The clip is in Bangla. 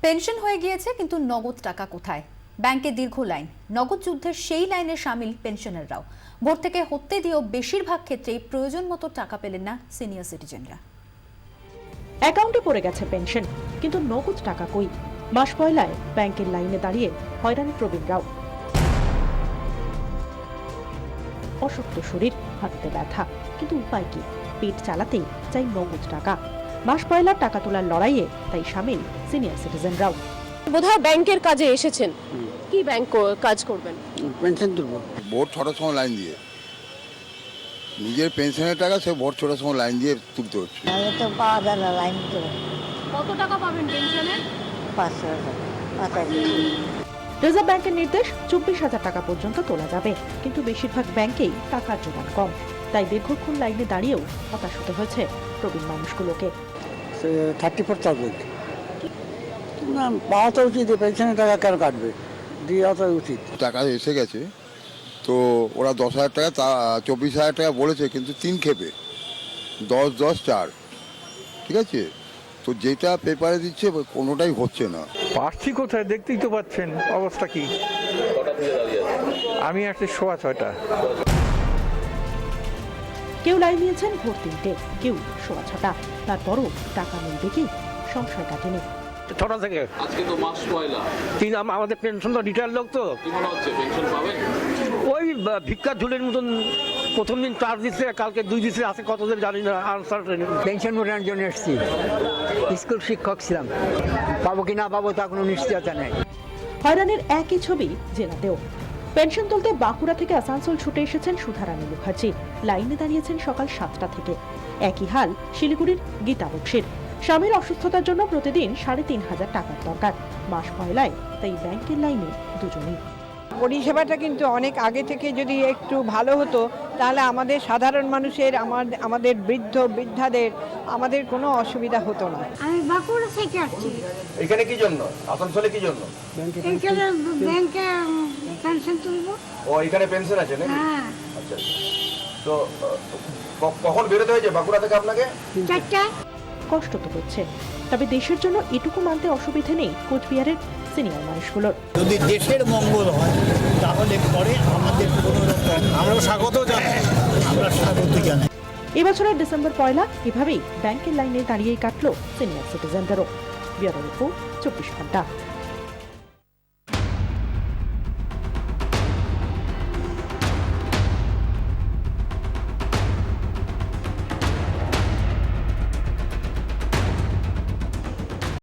পেনশন হয়ে গিয়েছে, কিন্তু নগদ টাকা কোথায়? ব্যাংকে দীর্ঘ লাইন, নগদ যুদ্ধের সেই লাইনে সামিল পেনশনাররাও। ভোর থেকে হতে দিয়েও বেশিরভাগ ক্ষেত্রেই প্রয়োজন মতো টাকা পেলেন না সিনিয়র সিটিজেনরা। অ্যাকাউন্টে পড়ে গেছে পেনশন, কিন্তু নগদ টাকা কই? মাস পয়লায় ব্যাংকের লাইনে দাঁড়িয়ে হয়রানি প্রবীণরাও। অসুস্থ শরীর, হাঁটতে ব্যথা, কিন্তু উপায় কি? পেট চালাতেই চাই নগদ টাকা। মাস পয়লার টাকা তোলার লড়াইয়ে তাই সামিল সিনিয়র সিটিজেনরাও। বোধহয় ব্যাংকের কাজে এসেছেন। কি ব্যাংক কাজ করবেন? পেনশন তুলবো। ভোর 6টার সময় লাইন দিয়ে, নিজের পেনশনের টাকা সে ভোর 6টার সময় লাইন দিয়ে তুলতে হচ্ছে। তো পাওয়া যায় না লাইন তো। কত টাকা পাবেন পেনশনে? 500 রিজার্ভ ব্যাংকের নির্দেশ 24,000 টাকা পর্যন্ত তোলা যাবে, কিন্তু বেশিরভাগ ব্যাংকেই টাকার যোগান কম। তাই দীর্ঘক্ষণ লাইনে দাঁড়িয়েও হতাশ হতে হয়েছে প্রবীণ মানুষগুলোকে। 34,000 না পাওয়া তো উচিত, পেনশনের টাকা কেন কাটবে, দিয়ে তো উচিত। টাকা এসে গেছে, তো ওরা 10,000 টাকা 24,000 টাকা বলেছে, কিন্তু 3 খেপে 10-10-4, ঠিক আছে? তো যেটা পেপারে দিচ্ছে কোনোটাই হচ্ছে না। পাচ্ছি কোথায়? দেখতেই তো পাচ্ছেন অবস্থা কি। আমি আসছি 6:15। কেউ লাইন নিয়েছেন ভোর 3টে, কেউ 6:15। তারপরও টাকা মিলবে কি? সংশয় কাটেনি। 6টা থেকে আজকে তো মাস পয়লা। আমাদের পেনশন তো রিটায়ার লোক, তো কি মনে হচ্ছে পেনশন পাবেন? ওই ভিক্ষা ঝুলের মতন প্রথম দিন 4 দিচ্ছে, কালকে 2 দিচ্ছে, আছে কতদিন জানি না। আনসার পেনশন মোটানোর জন্য এসেছি। স্কুল শিক্ষক ছিলাম, পাবো কি না পাবো তা কোনো নিশ্চয়তা নেই। হয়রানির একই ছবি জেলাতেও। পেনশন তুলতে বাঁকুড়া থেকে আসানসোল ছুটে এসেছেন সুধারানী মুখার্জি। লাইনে দাঁড়িয়েছেন সকাল 7টা থেকে। একই হাল শিলিগুড়ির গীতা বক্সির। স্বামীর অসুস্থতার জন্য প্রতিদিন 3,500 টাকার দরকার। মাস পয়লায় তাই ব্যাংকের লাইনে দুজনেই। পরিষেবাটা কিন্তু অনেক আগে থেকে যদি একটু ভালো হতো, তাহলে আমাদের সাধারণ মানুষের, আমাদের বৃদ্ধাদের আমাদের কোনো অসুবিধা হতো না। আমি বাঁকুড়া থেকে আসছি। এখানে কি জন্য? আসানসোলে কি জন্য? এখানে ব্যাংকে পেনশন তুলবো। ও এখানে পেনশন আছে নাকি? হ্যাঁ। আচ্ছা, তো কখন বেরোতে হয়েছে বাঁকুড়া থেকে আপনাকে? 4টা। কষ্ট তো হচ্ছে, তবে দেশের জন্য এটুকু মানতে অসুবিধা নেই কোচবিহারের সিনিয়র মানুষগুলোর। যদি দেশের মঙ্গল হয় তাহলে পরে আমাদের কোনো রকম আমরা স্বাগত জানাই। এবছরের ডিসেম্বর পয়লা এভাবেই ব্যাংকের লাইনে দাঁড়িয়েই কাটলো সিনিয়র সিটিজেনদেরও। ব্যুরো রিপোর্ট, 24 ঘন্টা।